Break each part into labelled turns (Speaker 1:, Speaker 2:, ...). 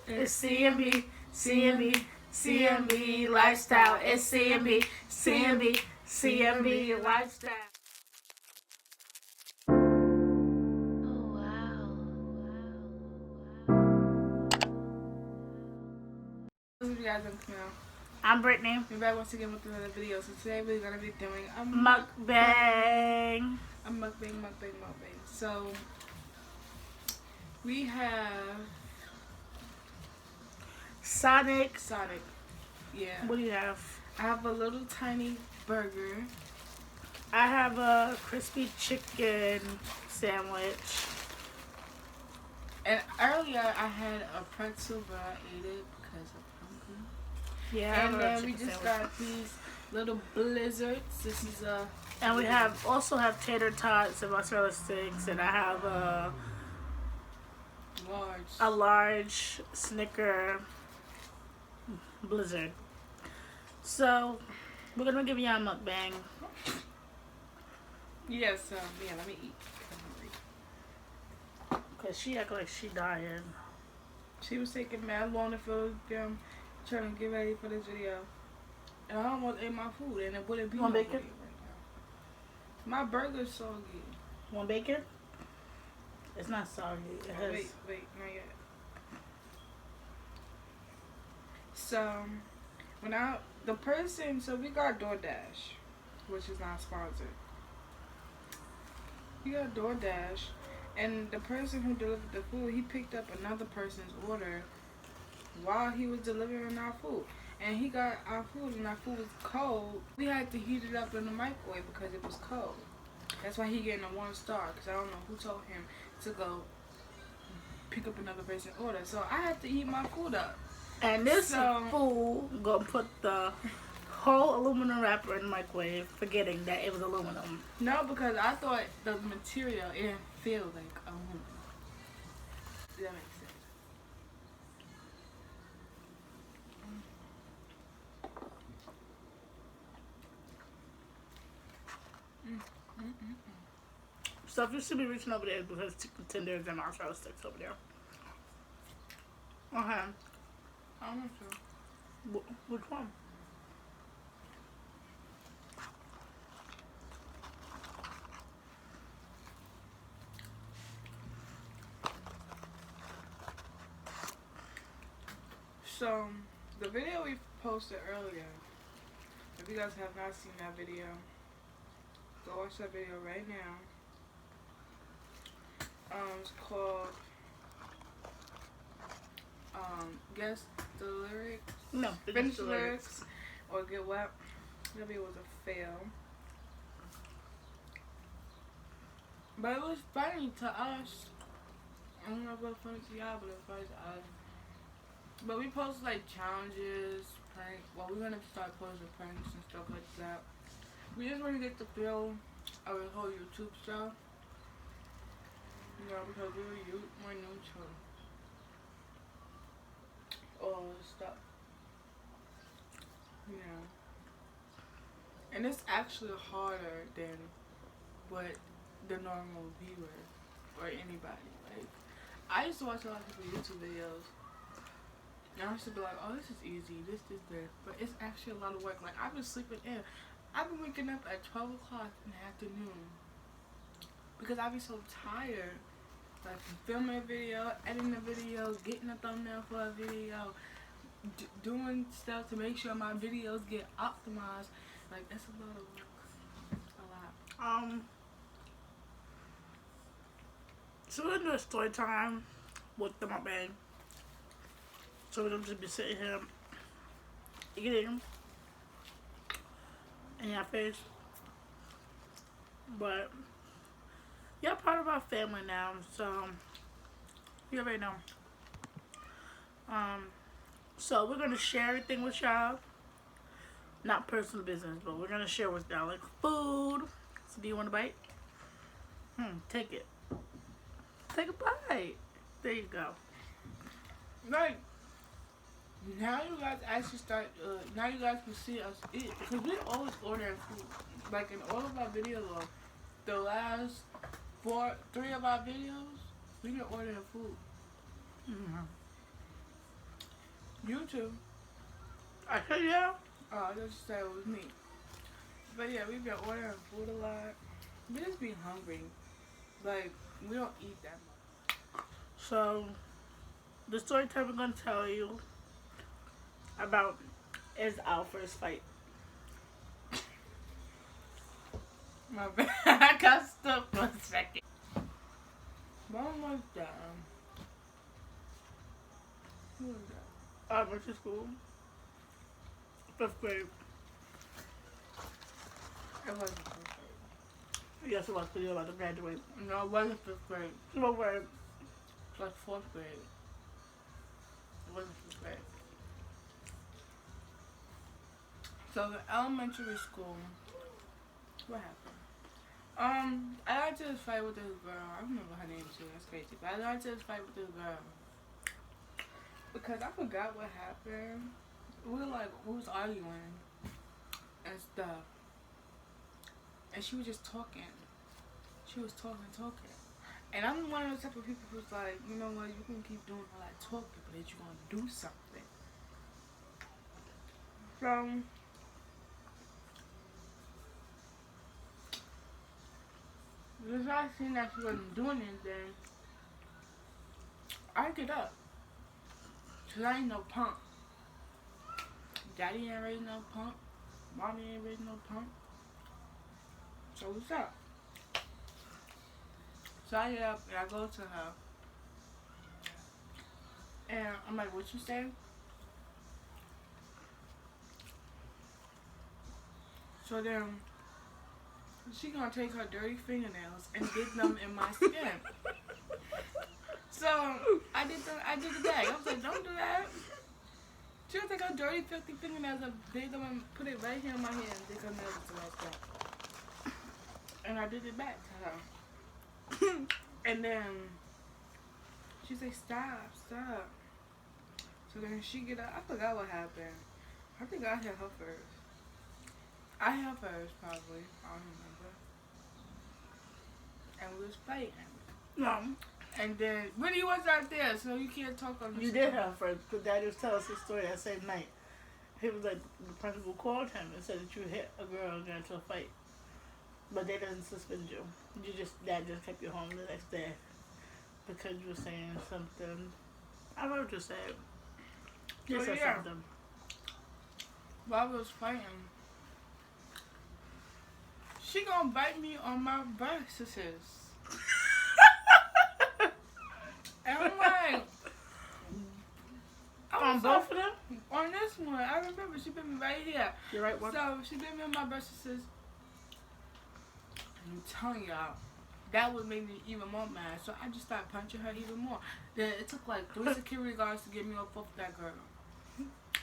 Speaker 1: It's CMB, CMB, CMB lifestyle. It's CMB, CMB, CMB lifestyle.
Speaker 2: What's up, you guys? I'm Camille.
Speaker 1: I'm Brittany.
Speaker 2: We're back once again with another video. So today we're gonna be doing a
Speaker 1: Mukbang.
Speaker 2: A mukbang. So we have
Speaker 1: Sonic.
Speaker 2: Yeah.
Speaker 1: What do you have?
Speaker 2: I have a little tiny burger.
Speaker 1: I have a crispy chicken sandwich.
Speaker 2: And earlier I had a pretzel, but I ate it because I'm hungry.
Speaker 1: Yeah.
Speaker 2: And then we just got these little blizzards. This is a.
Speaker 1: And we also have tater tots and mozzarella sticks, and I have a large Snicker blizzard. So we're gonna give you a mukbang.
Speaker 2: Yeah. So yeah, let me eat.
Speaker 1: Cause she act like she dying.
Speaker 2: She was taking mad long to feel trying to get ready for this video. And I almost ate my food and it wouldn't be
Speaker 1: Want
Speaker 2: no
Speaker 1: bacon?
Speaker 2: video right now. My burger's soggy.
Speaker 1: Want bacon? It's not soggy. It has...
Speaker 2: Wait, not yet. So so we got DoorDash, which is not sponsored. We got DoorDash, and the person who delivered the food, he picked up another person's order while he was delivering our food. And he got our food, and our food was cold. We had to heat it up in the microwave because it was cold. That's why he getting a 1 star, because I don't know who told him to go pick up another person's order. So I had to heat my food up.
Speaker 1: And this fool gonna put the whole aluminum wrapper in the microwave, forgetting that it was aluminum.
Speaker 2: No, because I thought the material, it didn't feel like aluminum. Does that make sense?
Speaker 1: So if you see me reaching over there, it's because chicken tenders and mozzarella sticks over there. Okay.
Speaker 2: I'm not sure.
Speaker 1: Which one?
Speaker 2: So, the video we posted earlier, if you guys have not seen that video, go watch that video right now. It's called, Guess the Lyrics.
Speaker 1: No,
Speaker 2: Finish the lyrics or get wet. That video was a fail. But it was funny to us. I don't know if it was funny to y'all, but it was funny to us. But we post like challenges, prank. Well, we're gonna start posting pranks and stuff like that. We just want to get the feel of the whole YouTube show. You know, because we're new to all this stuff. You know. And it's actually harder than what the normal viewer or anybody. Like, I used to watch a lot of people's YouTube videos. And I used to be like, oh, this is easy, this. But it's actually a lot of work. Like, I've been sleeping in. I've been waking up at 12 o'clock in the afternoon. Because I be so tired. Like, filming a video, editing a video, getting a thumbnail for a video, doing stuff to make sure my videos get optimized. Like, that's a lot of work. A lot.
Speaker 1: So we're gonna do a story time with the mukbang. So we're gonna just be sitting here eating in your face. But you're part of our family now, so you already know. So we're gonna share everything with y'all. Not personal business, but we're gonna share with y'all, like food. So do you want a bite? Take it. Take a bite. There you go.
Speaker 2: Like, now you guys actually start, now you guys can see us eat. Because we always order food. Like, in all of our videos, the last 3 of our videos, we been ordering food. You too.
Speaker 1: I said yeah.
Speaker 2: Oh, I just said it was me. But yeah, we've been ordering food a lot. We just be hungry. Like, we don't eat that much.
Speaker 1: So the story time I'm gonna tell you about is our first fight.
Speaker 2: My bad. I got stuck for a second. Mom was down. Who was that?
Speaker 1: I went to school, 5th grade.
Speaker 2: It wasn't fifth
Speaker 1: Yes, it was because you're about to graduate.
Speaker 2: grade. No, it wasn't fifth grade.
Speaker 1: What grade?
Speaker 2: It was fourth grade. It wasn't fifth grade. So the elementary school, what happened? I got to this fight with this girl. I don't remember her name too. That's crazy. But I got to this fight with this girl because I forgot what happened. We was arguing and stuff, and she was just talking. She was talking. And I'm one of those type of people who's like, you know what, you can keep doing all that talking, but that you're gonna do something. So because I seen that she wasn't doing anything, I get up. Cause I ain't no punk. Daddy ain't raised no punk. Mommy ain't raised no punk. So what's up? So I get up and I go to her. And I'm like, what you say? So then she gonna take her dirty fingernails and dip them in my skin. So I did the bag. I was like, don't do that. She gonna take her dirty, filthy fingernails and dig them and put it right here in my hand and dig her nails into my skin. And I did it back to her. And then she's like, stop. So then she get up. I forgot what happened. I think I hit her first. I hit her first, probably. I don't remember. And we was fighting.
Speaker 1: No,
Speaker 2: And then, Whitney was out there, so you can't talk on the
Speaker 1: you did have first because Daddy was telling us the story that same night. He was like, the principal called him and said that you hit a girl and got into a fight, but they didn't suspend you. Dad just kept you home the next day because you were saying something. I wrote you said. You said something.
Speaker 2: While we was fighting, she gonna bite me on my breasts. And I'm like,
Speaker 1: On both of them?
Speaker 2: on this one, I remember she bit me right here.
Speaker 1: You're right one.
Speaker 2: So she bit me on my breasts. I'm telling y'all, that would make me even more mad. So I just started punching her even more. Then it took like 3 security guards to get me off of that girl.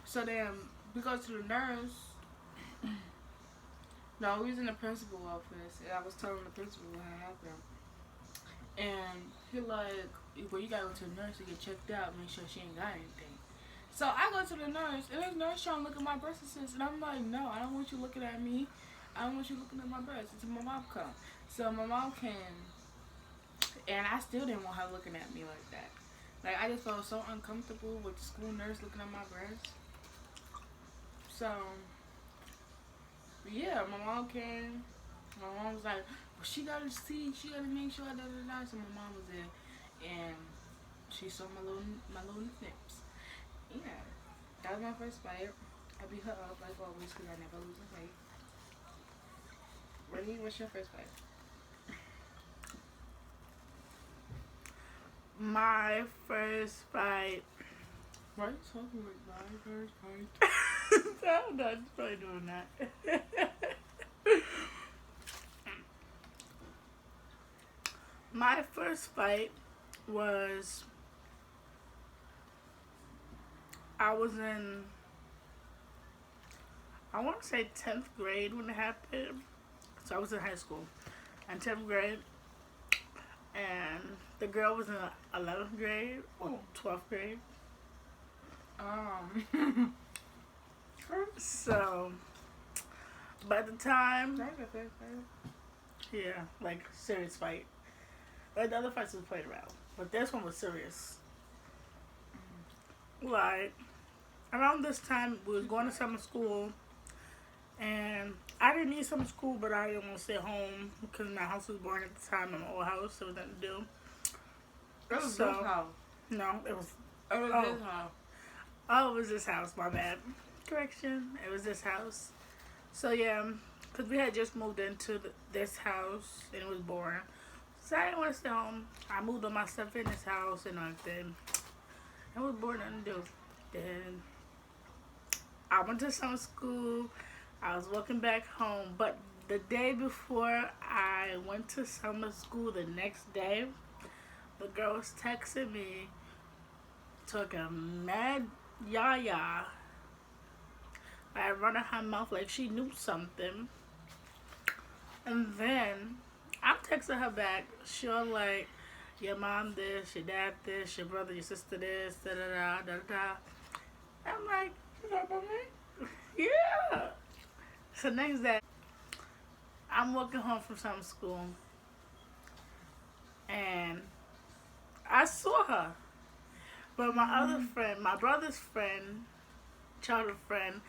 Speaker 2: So then we go to the nurse. No, we was in the principal office, and I was telling the principal what had happened. And he like, well, you gotta go to the nurse to get checked out, make sure she ain't got anything. So I go to the nurse, and this nurse trying to look at my breasts, and I'm like, no, I don't want you looking at me. I don't want you looking at my breasts until my mom come. So my mom came, and I still didn't want her looking at me like that. Like, I just felt so uncomfortable with the school nurse looking at my breasts. So, yeah, my mom came. My mom was like, well, she gotta see, she gotta make sure, da. So my mom was there, and she saw my little nips. Yeah, that was my first fight. I beat her up like always because I never lose a fight. Renee, what's your first fight?
Speaker 1: My first fight.
Speaker 2: Why are you talking like my first fight?
Speaker 1: I'm not probably doing that. My first fight was I was in, I want to say 10th grade when it happened. So I was in high school in 10th grade, and the girl was in 11th grade or 12th grade. So by the time,
Speaker 2: That's a first fight.
Speaker 1: yeah, like serious fight. Like the other fights was played around, but this one was serious. Like around this time we was going to summer school, and I didn't need summer school, but I didn't want to stay home because my house was boring at the time, in my old house, so there was nothing to do.
Speaker 2: It was
Speaker 1: So
Speaker 2: this house.
Speaker 1: no, it was
Speaker 2: It was
Speaker 1: Oh.
Speaker 2: this house.
Speaker 1: oh, it was this house. My bad. Correction, it was this house. So yeah, because we had just moved into this house and it was boring. So I didn't want to stay home. I moved all my stuff in this house and everything. It was boring, nothing to do. Then I went to summer school. I was walking back home, but the day before I went to summer school, the next day, the girl was texting me, talking mad yah. I run in her mouth like she knew something. And then I'm texting her back. She was like, your mom this, your dad this, your brother, your sister this, da da da da da. I'm like,
Speaker 2: You talking about me?
Speaker 1: yeah. So next day, I'm walking home from summer school, and I saw her. But my other friend, my brother's friend, childhood friend,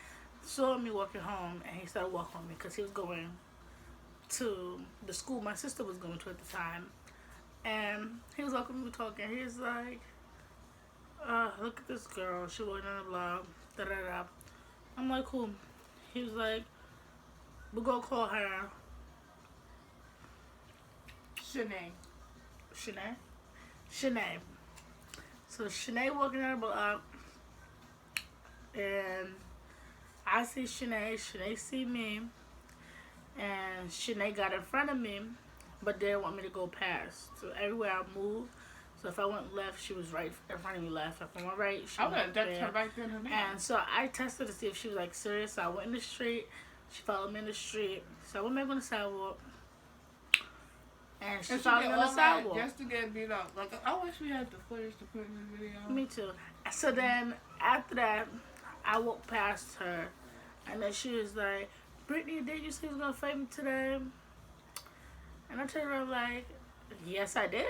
Speaker 1: saw me walking home, and he started walking with me because he was going to the school my sister was going to at the time. And he was walking with me talking. He was like, look at this girl. She walking on the block. Da da da. I'm like, who? He was like, we're going to call her
Speaker 2: Shanae.
Speaker 1: Shanae. So Shanae walking on the block. And I see Shanae. Shanae see me. And Shanae got in front of me, but didn't want me to go past. So everywhere I moved, so if I went left, she was right in front of me left. If I went right, she
Speaker 2: I
Speaker 1: went
Speaker 2: would have ducked
Speaker 1: there.
Speaker 2: her right then and there.
Speaker 1: And so I tested to see if she was like serious. So I went in the street. She followed me in the street. So I went back on the sidewalk. And she followed me on the sidewalk.
Speaker 2: Just to get beat up. Like, I wish we had the footage to put in the video.
Speaker 1: Me too. So then after that, I walked past her. And then she was like, Brittany, did you say you was going to fight me today? And I told her, like, yes, I did.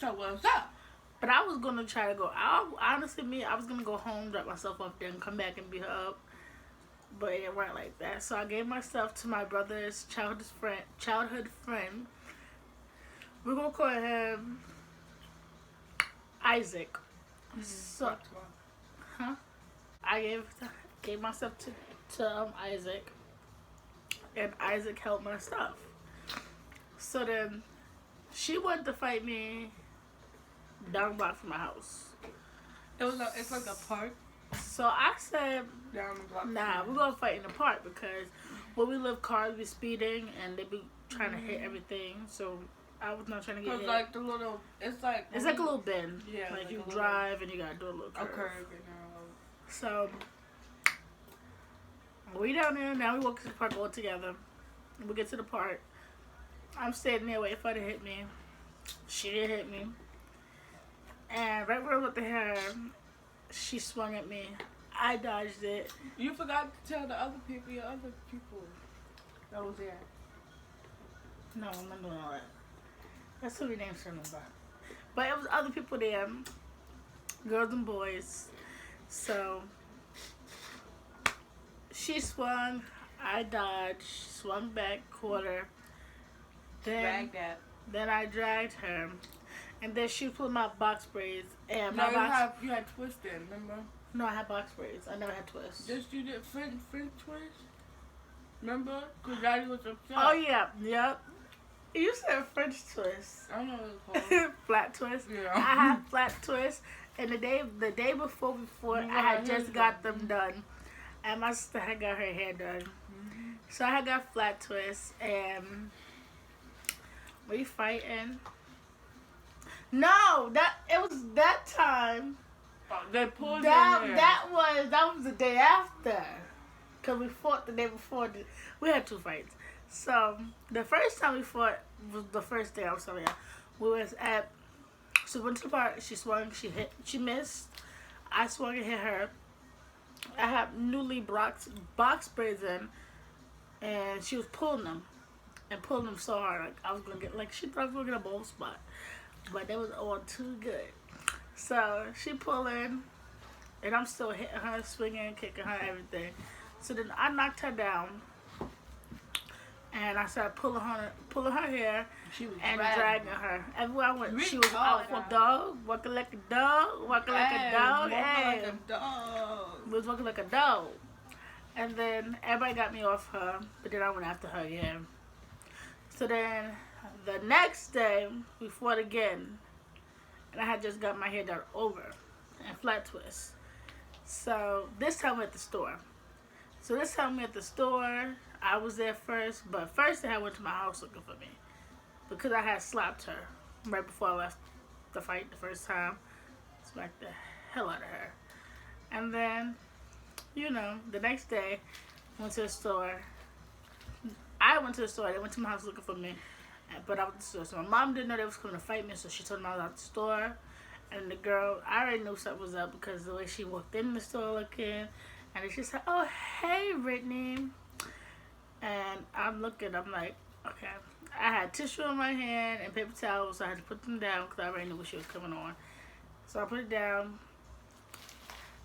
Speaker 2: So what's up?
Speaker 1: But I was going to try to go out. Honestly, I was going to go home, drop myself off there, and come back and beat her up. But it weren't like that. So I gave my stuff to my brother's childhood friend. We're going to call him Isaac. So, huh? I gave my stuff to Isaac. And Isaac held my stuff. So then she wanted to fight me down the block from my house.
Speaker 2: It's like a park
Speaker 1: So I said,
Speaker 2: down the block.
Speaker 1: nah, we're going to fight in the park because where we live, cars be speeding and they be trying to hit everything. So I was not trying to get hit.
Speaker 2: Like the little, it's like
Speaker 1: a little bend.
Speaker 2: Yeah,
Speaker 1: like you
Speaker 2: a
Speaker 1: drive and you got to do a little curve.
Speaker 2: A curve and
Speaker 1: So we down there, now we walk to the park all together. We get to the park. I'm standing there waiting for her to hit me. She didn't hit me. And right when I looked at her, she swung at me. I dodged it.
Speaker 2: You forgot to tell the other people, your other people that was there.
Speaker 1: No, I'm not doing all that. That's who we named Sherman by. But it was other people there. Girls and boys. So she swung. I dodged. Swung back, caught her.
Speaker 2: Drag that.
Speaker 1: Then I dragged her. And then she pulled my box braids. And
Speaker 2: No,
Speaker 1: my
Speaker 2: you had twisted, remember?
Speaker 1: No, I had box braids. I never had twists.
Speaker 2: Just you did French twist? Remember? Because Daddy was upset.
Speaker 1: Oh, yeah. Yep. You said French twist.
Speaker 2: I don't know what it's called.
Speaker 1: Flat twist.
Speaker 2: Yeah.
Speaker 1: I had flat twist. And the day before, I had just got them done. And my sister had got her hair done.
Speaker 2: Mm-hmm.
Speaker 1: So I had got flat twist. And we fighting. No, it was that time.
Speaker 2: They pulled
Speaker 1: That was the day after. Because we fought the day before. We had two fights. So the first time we fought was the first day. I'm sorry. We was at. So we went to the park. She swung. She missed. I swung and hit her. I had newly box braids in, and she was pulling them, so hard. Like I was gonna get she thought I was gonna get a bald spot, but they was all too good. So she pulling, and I'm still hitting her, swinging, kicking her, everything. So then I knocked her down, and I started pulling her hair,
Speaker 2: She was
Speaker 1: and
Speaker 2: dragging
Speaker 1: dragging her. Everywhere I went,
Speaker 2: Really
Speaker 1: she was
Speaker 2: hard,
Speaker 1: out for
Speaker 2: huh?
Speaker 1: dog, walking like a dog, walking like a dog,
Speaker 2: walking
Speaker 1: hey,
Speaker 2: like a dog.
Speaker 1: was walking like a dog. And then everybody got me off her, but then I went after her again. So then the next day we fought again, and I had just got my hair done over and flat twist. So this time we're at the store. So this time we're at the store. I was there first, but first they had went to my house looking for me because I had slapped her right before I left the fight the first time. Smacked the hell out of her. And then, you know, the next day, went to the store. I went to the store. They went to my house looking for me, but I went to the store. So my mom didn't know they was coming to fight me, so she told me I was at the store. And the girl, I already knew something was up because the way she walked in the store looking, and then she said, "Oh, hey, Brittany." And I'm looking, I'm like, okay. I had tissue in my hand and paper towels, so I had to put them down because I already knew what she was coming on. So I put it down.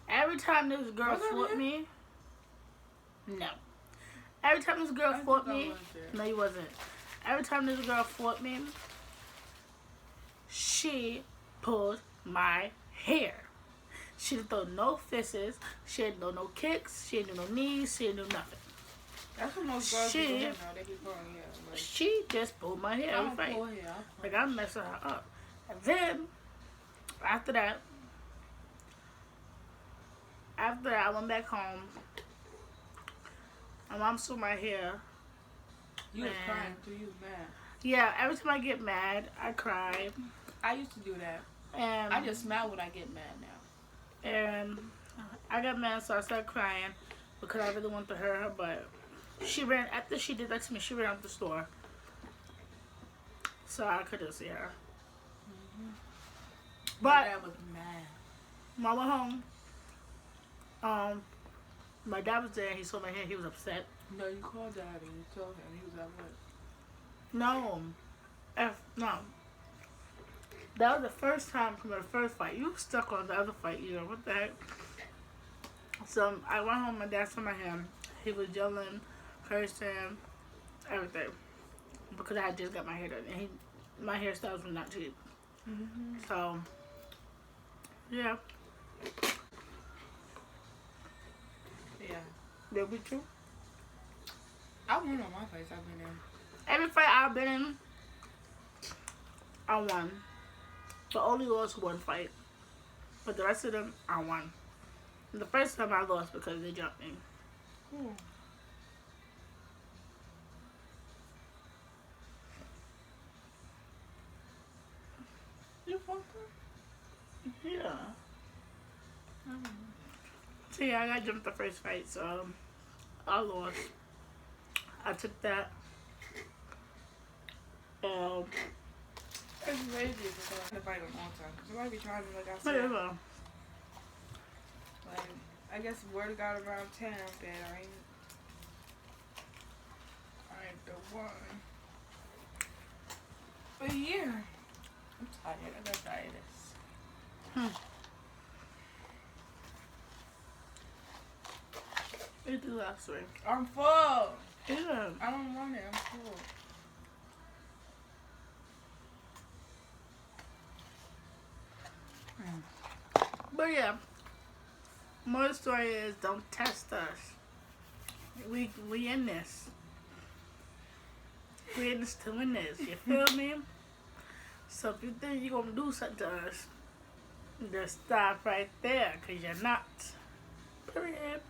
Speaker 1: Every time this girl fought me, no. Every time this girl fought me, no, you wasn't. Every time this girl fought me, she pulled my hair. She didn't throw no fists. She didn't throw no kicks. She didn't do no knees. She didn't do nothing.
Speaker 2: That's what most girls do now. They be pulling hair. Like,
Speaker 1: she just pulled my hair every fight. Like I'm messing her up. And then after that, I went back home. My mom saw my hair.
Speaker 2: You was crying too. You was mad.
Speaker 1: Yeah, every time I get mad, I cry.
Speaker 2: I used to do that.
Speaker 1: And
Speaker 2: I just smile when I get mad now.
Speaker 1: And I got mad, so I started crying because I really wanted to hurt her. But she ran, after she did that to me, she ran out the store. So I couldn't see her.
Speaker 2: Mm-hmm.
Speaker 1: But
Speaker 2: my dad was mad.
Speaker 1: When I went home, my dad was there. He saw my hair. He was upset.
Speaker 2: No, you called Daddy and you told him he was at work.
Speaker 1: No. No. That was the first time from the first fight. You were stuck on the other fight, you know. What the heck? So I went home. My dad saw my hair. He was yelling, cursing, everything. Because I had just got my hair done. And my hairstyles were not cheap.
Speaker 2: Mm-hmm.
Speaker 1: So, yeah.
Speaker 2: Yeah.
Speaker 1: They'll be true.
Speaker 2: I won on my fights I've been in.
Speaker 1: Every fight I've been in, I won. The only lost one fight. But the rest of them, I won. And the first time I lost because they jumped me.
Speaker 2: Cool. You fucked up?
Speaker 1: Yeah. So yeah, I got jumped the first fight, so I lost. I took that.
Speaker 2: It's crazy to fight a long time. Because somebody be trying to, like I said.
Speaker 1: Whatever.
Speaker 2: Like, I guess word got around town that I ain't the one. But yeah. I'm tired. I got tiredness.
Speaker 1: It the last week.
Speaker 2: I'm full.
Speaker 1: Yeah.
Speaker 2: I don't want it. I'm full.
Speaker 1: But yeah, more story is don't test us. We in this. We in this to win this. You feel me? So if you think you're gonna do something to us, just stop right there, cause you're not. Period.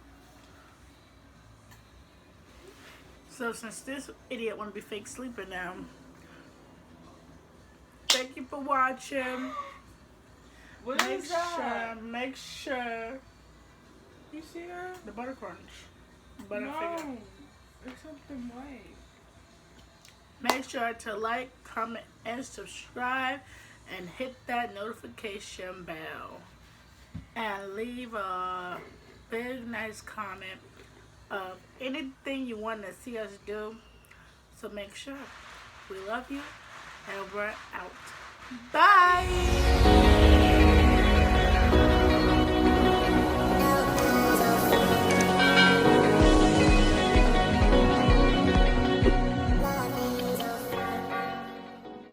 Speaker 1: So since this idiot wanna be fake sleeping now, thank you for watching.
Speaker 2: What is that?
Speaker 1: Make sure.
Speaker 2: You see that?
Speaker 1: The butter crunch. Butter
Speaker 2: no,
Speaker 1: figure.
Speaker 2: it's something white.
Speaker 1: Make sure to like, comment, and subscribe, and hit that notification bell. And leave a big, nice comment of anything you want to see us do. So make sure. We love you, and we're out. Bye!